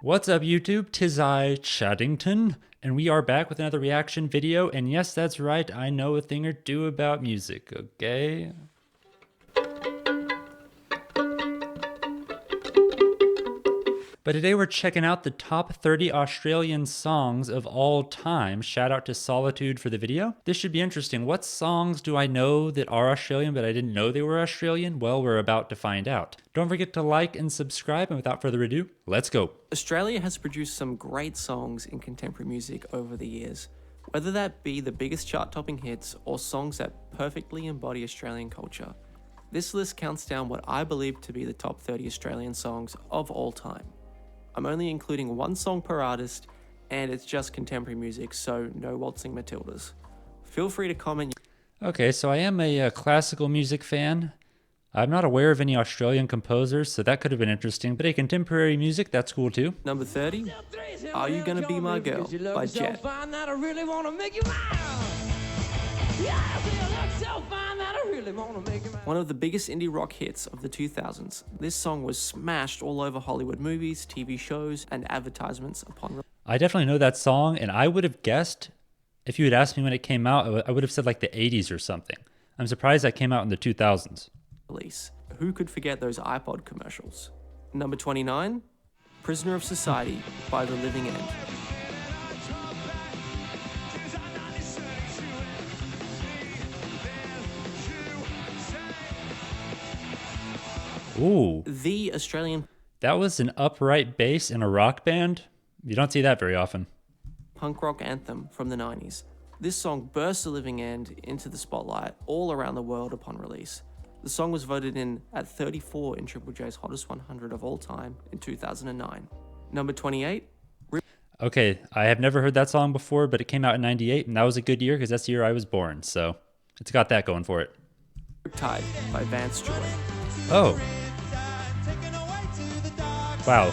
What's up, YouTube? Tis I, Chaddington, and we are back with another reaction video. And yes, that's right, I know a thing or two about music, okay? But today we're checking out the top 30 Australian songs of all time. Shout out to Solitude for the video. This should be interesting. What songs do I know that are Australian but I didn't know they were Australian? Well, we're about to find out. Don't forget to like and subscribe, and without further ado, let's go. Australia has produced some great songs in contemporary music over the years, whether that be the biggest chart-topping hits or songs that perfectly embody Australian culture. This list counts down what I believe to be the top 30 Australian songs of all time. I'm only including one song per artist, and it's just contemporary music, so no waltzing Matildas. Feel free to comment. Okay, so I am a classical music fan. I'm not aware of any Australian composers, so that could have been interesting, but contemporary music, that's cool too. Number 30, Are You Gonna Be My Girl by Jet. One of the biggest indie rock hits of the 2000s, this song was smashed all over Hollywood movies, TV shows, and advertisements upon I definitely know that song, and I would have guessed, if you had asked me when it came out, I would have said like the 80s or something. I'm surprised that came out in the 2000s. release. Who could forget those iPod commercials? Number 29, Prisoner of Society by The Living End. Ooh, The Australian that was an upright bass in a rock band. You don't see that very often. punk rock anthem from the 90s. This song burst The Living End into the spotlight all around the world upon release. The song was voted in at 34 in Triple J's Hottest 100 of all time in 2009. Number 28, Okay, I have never heard that song before, but it came out in 98, and that was a good year because that's the year I was born, so it's got that going for it. Riptide by Vance Joy. Oh. Wow.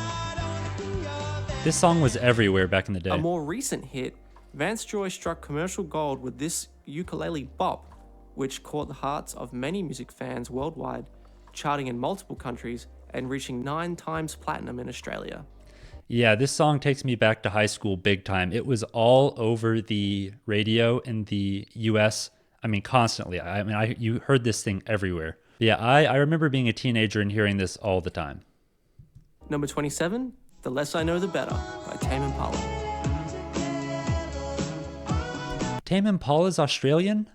This song was everywhere back in the day. A more recent hit, Vance Joy struck commercial gold with this ukulele bop, which caught the hearts of many music fans worldwide, charting in multiple countries and reaching 9 times platinum in Australia. Yeah, this song takes me back to high school big time. It was all over the radio in the US. I mean, constantly. You heard this thing everywhere. Yeah, I remember being a teenager and hearing this all the time. Number 27, The Less I Know The Better by Tame Impala. Tame Impala's Australian?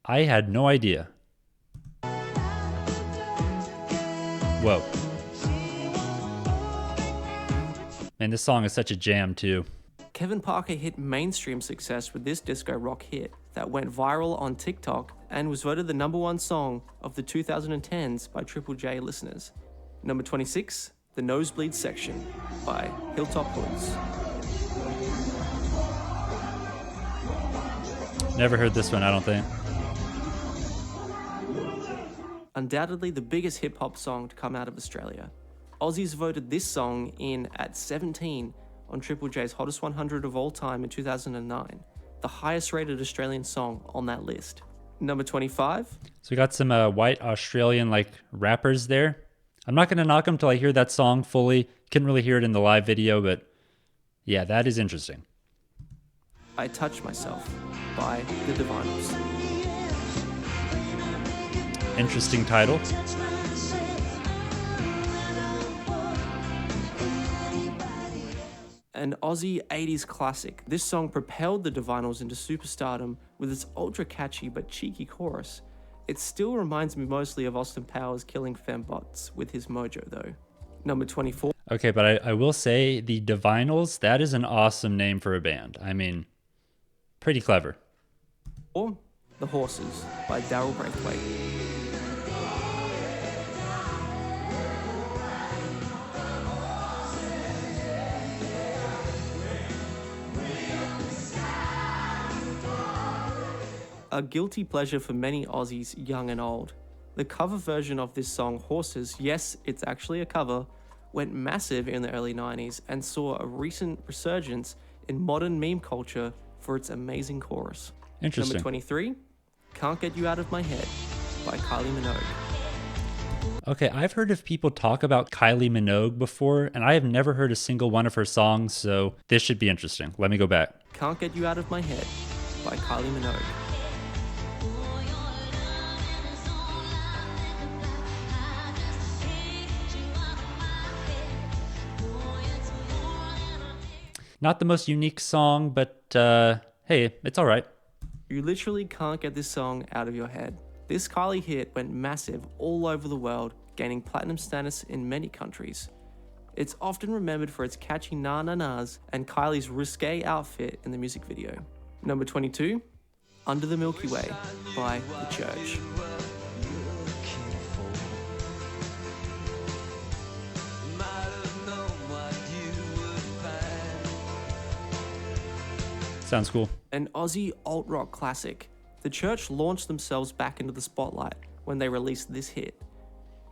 I had no idea. Whoa. Man, this song is such a jam too. Kevin Parker hit mainstream success with this disco rock hit that went viral on TikTok and was voted the #1 song of the 2010s by Triple J listeners. Number 26, The Nosebleed Section by Hilltop Hoods. Never heard this one, I don't think. Undoubtedly the biggest hip-hop song to come out of Australia. Aussies voted this song in at 17 on Triple J's Hottest 100 of all time in 2009, the highest rated Australian song on that list. Number 25, So we got some white Australian like rappers there. I'm not going to knock them till I hear that song fully. Couldn't really hear it in the live video, but yeah, that is interesting. I Touch Myself by The Divinyls. Interesting title. An Aussie 80s classic, this song propelled the Divinyls into superstardom with its ultra catchy but cheeky chorus. It still reminds me mostly of Austin Powers killing fembots with his mojo though. Number 24, Okay, but I will say the Divinyls, that is an awesome name for a band. I mean, pretty clever. The Horses by Daryl Braithwaite. A guilty pleasure for many Aussies, young and old. The cover version of this song, Horses, yes, it's actually a cover, went massive in the early 90s and saw a recent resurgence in modern meme culture for its amazing chorus. Interesting. Number 23, Can't Get You Out of My Head by Kylie Minogue. Okay, I've heard of people talk about Kylie Minogue before, and I have never heard a single one of her songs, so this should be interesting. Let me go back. Can't Get You Out of My Head by Kylie Minogue. Not the most unique song, but hey, it's all right. You literally can't get this song out of your head. This Kylie hit went massive all over the world, gaining platinum status in many countries. It's often remembered for its catchy na-na-nas and Kylie's risque outfit in the music video. Number 22, Under the Milky Way by The Church. Sounds cool. An Aussie alt-rock classic, The Church launched themselves back into the spotlight when they released this hit.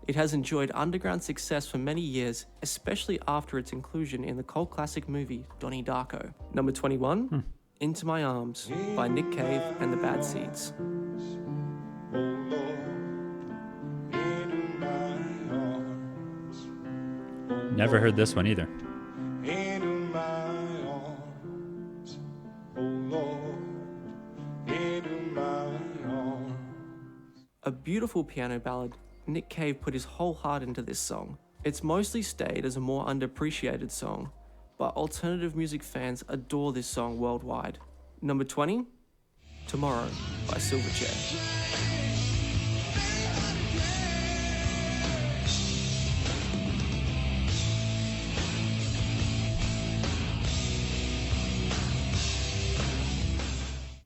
It has enjoyed underground success for many years, especially after its inclusion in the cult classic movie Donnie Darko. Number 21, Into My Arms by Nick Cave and the Bad Seeds. Never heard this one either. A beautiful piano ballad, Nick Cave put his whole heart into this song. It's mostly stayed as a more underappreciated song, but alternative music fans adore this song worldwide. Number 20, Tomorrow by Silverchair.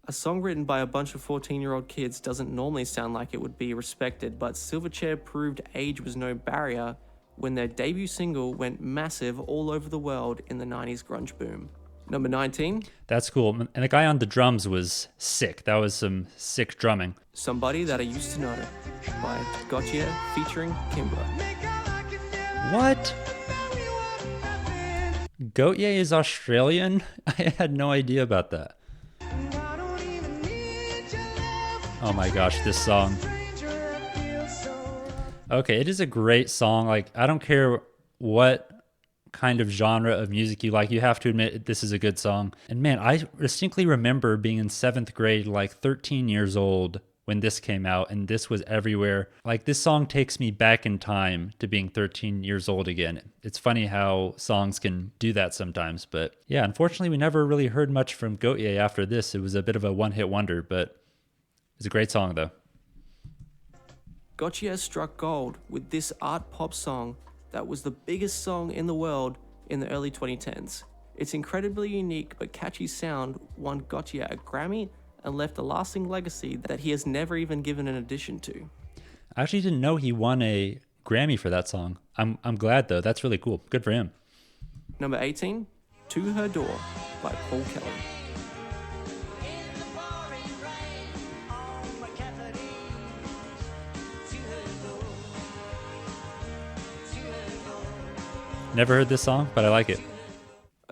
A song written by a bunch of 14-year-old kids doesn't normally sound like it would be respected, but Silverchair proved age was no barrier when their debut single went massive all over the world in the 90s grunge boom. Number 19. That's cool. And the guy on the drums was sick. That was some sick drumming. Somebody That I Used to Know by Gotye featuring Kimbra. What? Gotye is Australian? I had no idea about that. Oh my gosh, this song. Okay, it is a great song. Like, I don't care what kind of genre of music you like, you have to admit this is a good song. And man, I distinctly remember being in 7th grade, like 13 years old when this came out, and this was everywhere. Like, this song takes me back in time to being 13 years old again. It's funny how songs can do that sometimes, but yeah, unfortunately we never really heard much from Gotye after this. It was a bit of a one-hit wonder, but it's a great song though. Gotye struck gold with this art pop song that was the biggest song in the world in the early 2010s. Its incredibly unique but catchy sound won Gotye a Grammy and left a lasting legacy that he has never even given an addition to. I actually didn't know he won a Grammy for that song. I'm glad though. That's really cool. Good for him. Number 18, To Her Door by Paul Kelly. Never heard this song, but I like it.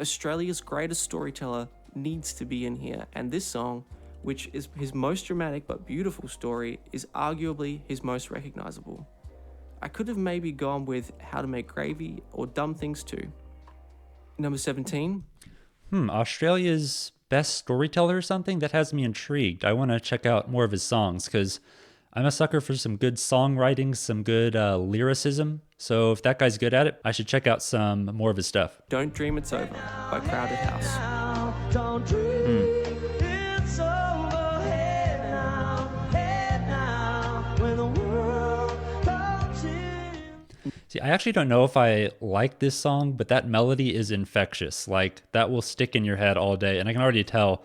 Australia's greatest storyteller needs to be in here, and this song, which is his most dramatic but beautiful story, is arguably his most recognizable. I could have maybe gone with How to Make Gravy or Dumb Things Too. Number 17. Australia's best storyteller or something? That has me intrigued. I want to check out more of his songs because I'm a sucker for some good songwriting, some good lyricism. So if that guy's good at it, I should check out some more of his stuff. Don't Dream It's Over by Crowded House. Don't dream it's over. Head now, when the world comes in. See, I actually don't know if I like this song, but that melody is infectious. Like, that will stick in your head all day. And I can already tell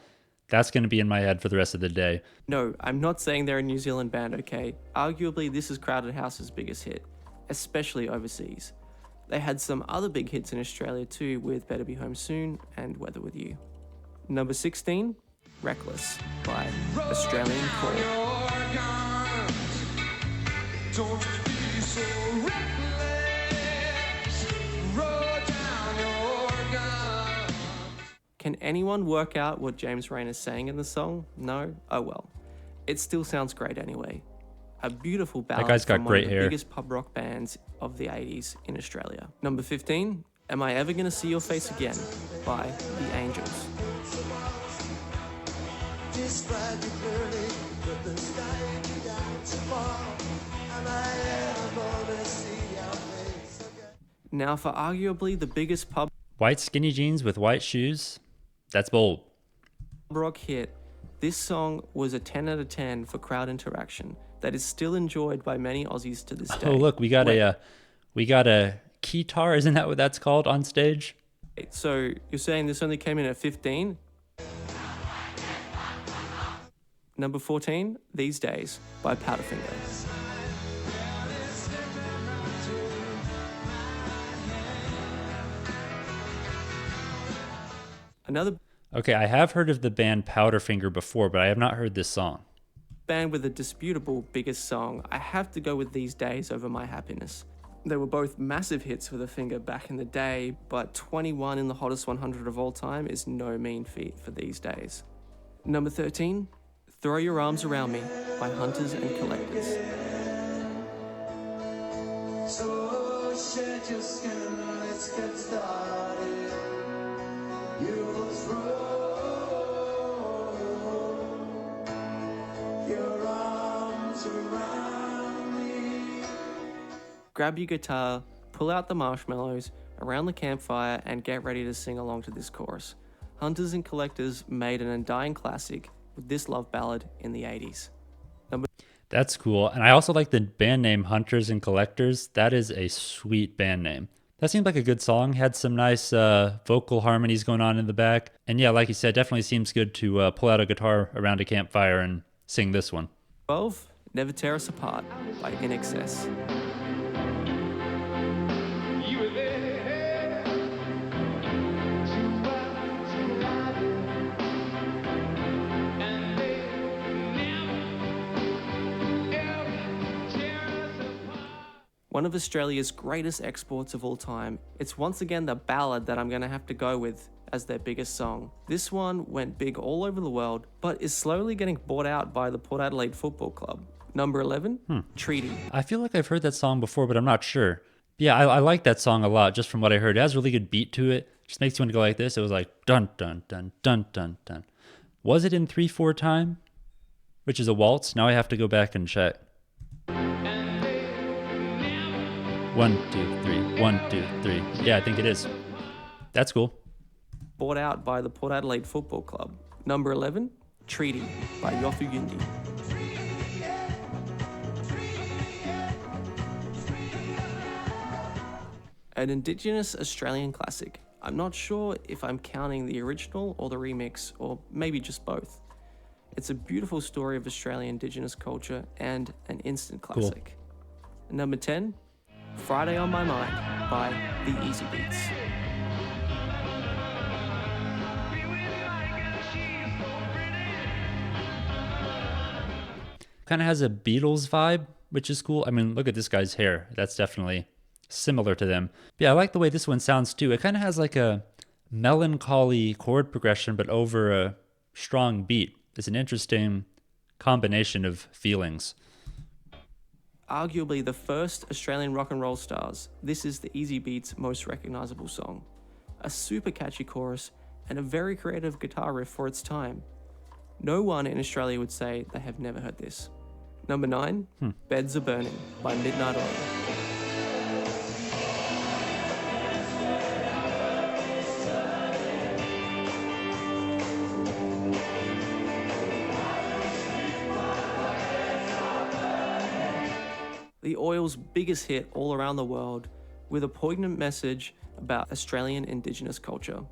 that's going to be in my head for the rest of the day. No, I'm not saying they're a New Zealand band, okay? Arguably, this is Crowded House's biggest hit, especially overseas. They had some other big hits in Australia too, with Better Be Home Soon and Weather With You. Number 16, Reckless by Australian Core. Don't be so reckless. Roll down your gun. Can anyone work out what James Rain is saying in the song? No? Oh well. It still sounds great anyway. a beautiful ballad guy's got from one great of the hair. biggest pub rock bands of the 80s in Australia. Number 15, Am I Ever Gonna See Your Face Again by The Angels. Describe you clearly, but the sky began to fall. Am I ever gonna see your face again? Now for arguably the biggest pub White skinny jeans with white shoes. That's bold. rock hit, this song was a 10 out of 10 for crowd interaction that is still enjoyed by many Aussies to this day. Oh, look, we got a keytar. Isn't that what that's called on stage? So you're saying this only came in at 15? Number 14, These Days by Powderfinger. Another Okay, I have heard of the band Powderfinger before, but I have not heard this song. band with a disputable biggest song, I have to go with These Days over My Happiness. They were both massive hits for the Finger back in the day, but 21 in the hottest 100 of all time is no mean feat for These Days. Number 13, Throw Your Arms Around Me by Hunters and Collectors. So shed your skin, let's get started. You throw your arms around me. Grab your guitar, pull out the marshmallows around the campfire, and get ready to sing along to this chorus. Hunters and Collectors made an undying classic with this love ballad in the 80s. That's cool. And I also like the band name Hunters and Collectors. That is a sweet band name. That seemed like a good song. Had some nice vocal harmonies going on in the back. And yeah, like you said, definitely seems good to pull out a guitar around a campfire and sing this one. 12, Never Tear Us Apart by In Excess. You were there to watch me riding, and they never ever tear us apart. One of Australia's greatest exports of all time, it's once again the ballad that I'm going to have to go with as their biggest song. This one went big all over the world, but is slowly getting bought out by the Port Adelaide Football Club. Number 11, Treaty. I feel like I've heard that song before, but I'm not sure. Yeah, I like that song a lot just from what I heard. It has a really good beat to it. Just makes you want to go like this. It was like dun dun dun dun dun dun. Was it in 3/4 time? Which is a waltz? Now I have to go back and check. 1, 2, 3. 1, 2, 3. Yeah, I think it is. That's cool. Bought out by the Port Adelaide Football Club. Number 11, Treaty by Yofu Yundi. An Indigenous Australian classic. I'm not sure if I'm counting the original or the remix, or maybe just both. It's a beautiful story of Australian Indigenous culture and an instant classic. Number 10, Friday on My Mind by The Easy Beats. Kind of has a Beatles vibe, which is cool. I mean, look at this guy's hair. That's definitely similar to them. But yeah, I like the way this one sounds too. It kind of has like a melancholy chord progression, but over a strong beat. It's an interesting combination of feelings. Arguably the first Australian rock and roll stars, this is the Easy Beats' most recognizable song. A super catchy chorus and a very creative guitar riff for its time. No one in Australia would say they have never heard this. Number 9, Beds Are Burning by Midnight Oil. The Oil's biggest hit all around the world, with a poignant message about Australian Indigenous culture.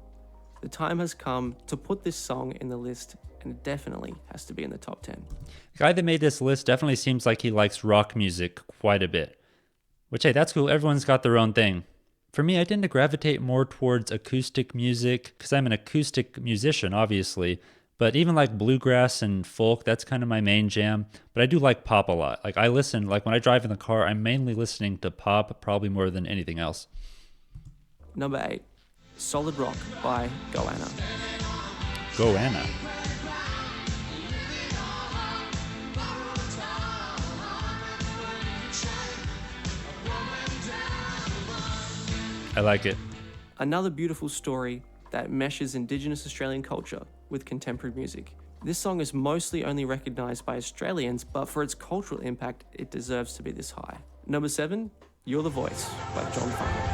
The time has come to put this song in the list, and it definitely has to be in the top 10. The guy that made this list definitely seems like he likes rock music quite a bit. Which, hey, that's cool. Everyone's got their own thing. For me, I tend to gravitate more towards acoustic music because I'm an acoustic musician, obviously. But even like bluegrass and folk, that's kind of my main jam. But I do like pop a lot. Like I listen, like when I drive in the car, I'm mainly listening to pop probably more than anything else. Number 8, Solid Rock by Goanna. I like it. Another beautiful story that meshes Indigenous Australian culture with contemporary music. This song is mostly only recognised by Australians, but for its cultural impact, it deserves to be this high. Number 7, You're the Voice by John Farnham.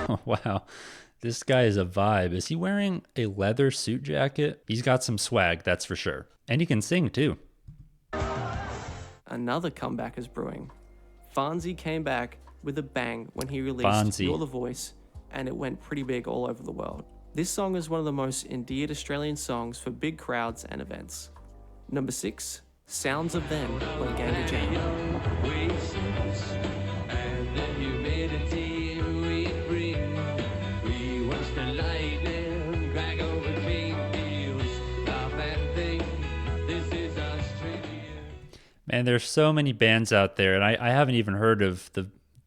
Oh, wow. This guy is a vibe. Is he wearing a leather suit jacket? He's got some swag, that's for sure. And he can sing too. Another comeback is brewing. Fonzie came back with a bang when he released Fonzie. You're the Voice, and it went pretty big all over the world. This song is one of the most endeared Australian songs for big crowds and events. Number 6, Sounds of Them by Ganga Jam. Man, there's so many bands out there, and I haven't even heard of the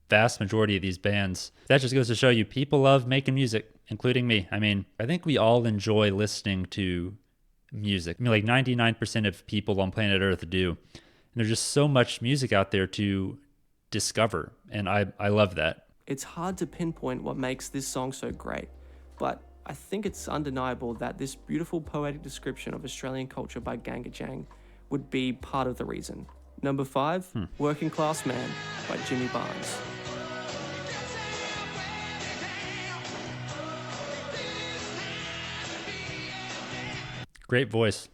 vast majority of these bands. That just goes to show you people love making music, including me. I mean, I think we all enjoy listening to music. I mean, like 99% of people on planet Earth do. And there's just so much music out there to discover, and I love that. It's hard to pinpoint what makes this song so great, but I think it's undeniable that this beautiful poetic description of Australian culture by Ganga Jang would be part of the reason. Number 5, Working Class Man by Jimmy Barnes. Great voice.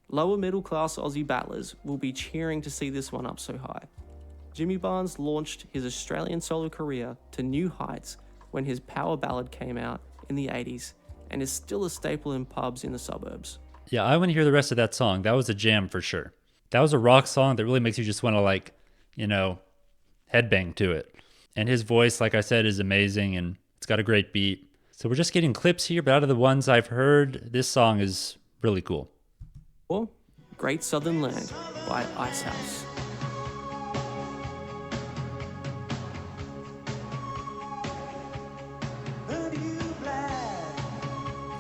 Lower middle class Aussie battlers will be cheering to see this one up so high. Jimmy Barnes launched his Australian solo career to new heights when his power ballad came out in the 80s and is still a staple in pubs in the suburbs. Yeah, I want to hear the rest of that song. That was a jam for sure. That was a rock song that really makes you just want to, like, you know, headbang to it. And his voice, like I said, is amazing, and it's got a great beat. So we're just getting clips here, but out of the ones I've heard, this song is really cool. Or Great Southern Land by Icehouse.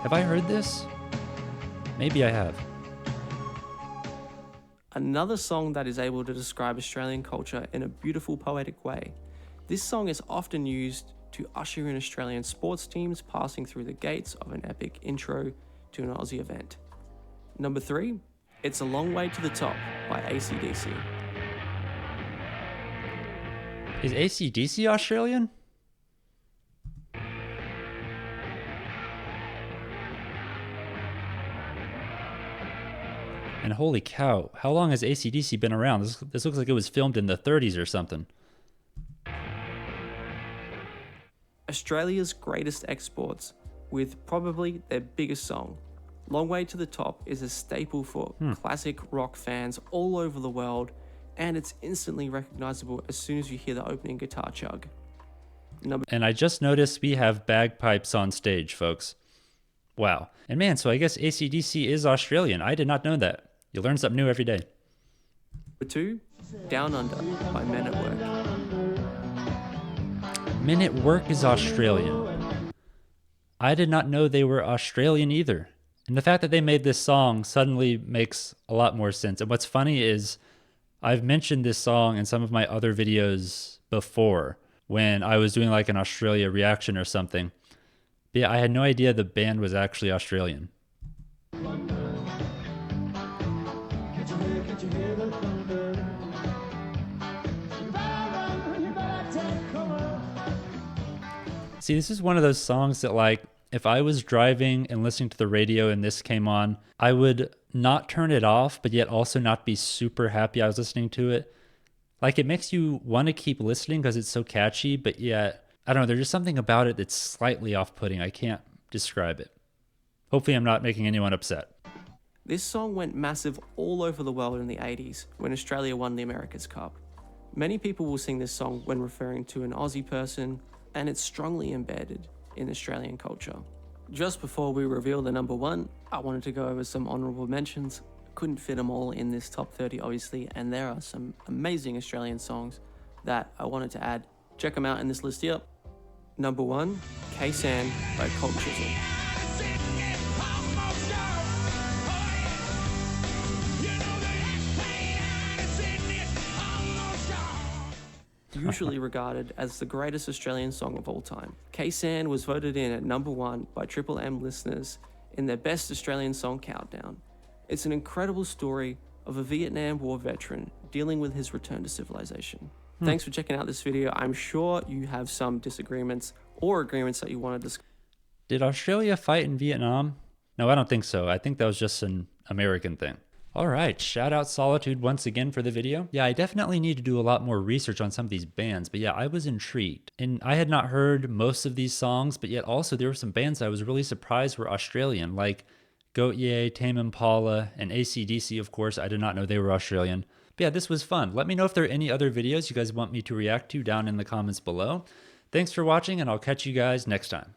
Have I heard this? Maybe I have. Another song that is able to describe Australian culture in a beautiful poetic way. This song is often used to usher in Australian sports teams passing through the gates of an epic intro to an Aussie event. Number 3, It's a Long Way to the Top by AC/DC. Is AC/DC Australian? And holy cow, how long has AC/DC been around? This looks like it was filmed in the 30s or something. Australia's greatest exports, with probably their biggest song. Long Way to the Top is a staple for classic rock fans all over the world, and it's instantly recognizable as soon as you hear the opening guitar chug. And I just noticed we have bagpipes on stage, folks. Wow. And man, so I guess AC/DC is Australian. I did not know that. You learn something new every day. Number 2, Down Under by Men at Work. Men at Work is Australian. I did not know they were Australian either. And the fact that they made this song suddenly makes a lot more sense. And what's funny is I've mentioned this song in some of my other videos before when I was doing like an Australia reaction or something. But yeah, I had no idea the band was actually Australian. See, this is one of those songs that, like, if I was driving and listening to the radio and this came on, I would not turn it off, but yet also not be super happy I was listening to it. Like, it makes you want to keep listening because it's so catchy, but yet, I don't know, there's just something about it that's slightly off-putting. I can't describe it. Hopefully I'm not making anyone upset. This song went massive all over the world in the 80s when Australia won the America's Cup. Many people will sing this song when referring to an Aussie person, and it's strongly embedded in Australian culture. Just before we reveal the number 1, I wanted to go over some honourable mentions. Couldn't fit them all in this top 30 obviously, and there are some amazing Australian songs that I wanted to add. Check them out in this list here. Number 1, K-San by Colt Chisel. usually regarded as the greatest Australian song of all time. K-San was voted in at number 1 by Triple M listeners in their Best Australian Song Countdown. It's an incredible story of a Vietnam War veteran dealing with his return to civilization. Thanks for checking out this video. I'm sure you have some disagreements or agreements that you want to discuss. Did Australia fight in Vietnam? No, I don't think so. I think that was just an American thing. All right, shout out Solitude once again for the video. Yeah, I definitely need to do a lot more research on some of these bands, but yeah, I was intrigued. And I had not heard most of these songs, but yet also there were some bands I was really surprised were Australian, like Goat Tame Impala, and AC/DC, of course. I did not know they were Australian. But yeah, this was fun. Let me know if there are any other videos you guys want me to react to down in the comments below. Thanks for watching, and I'll catch you guys next time.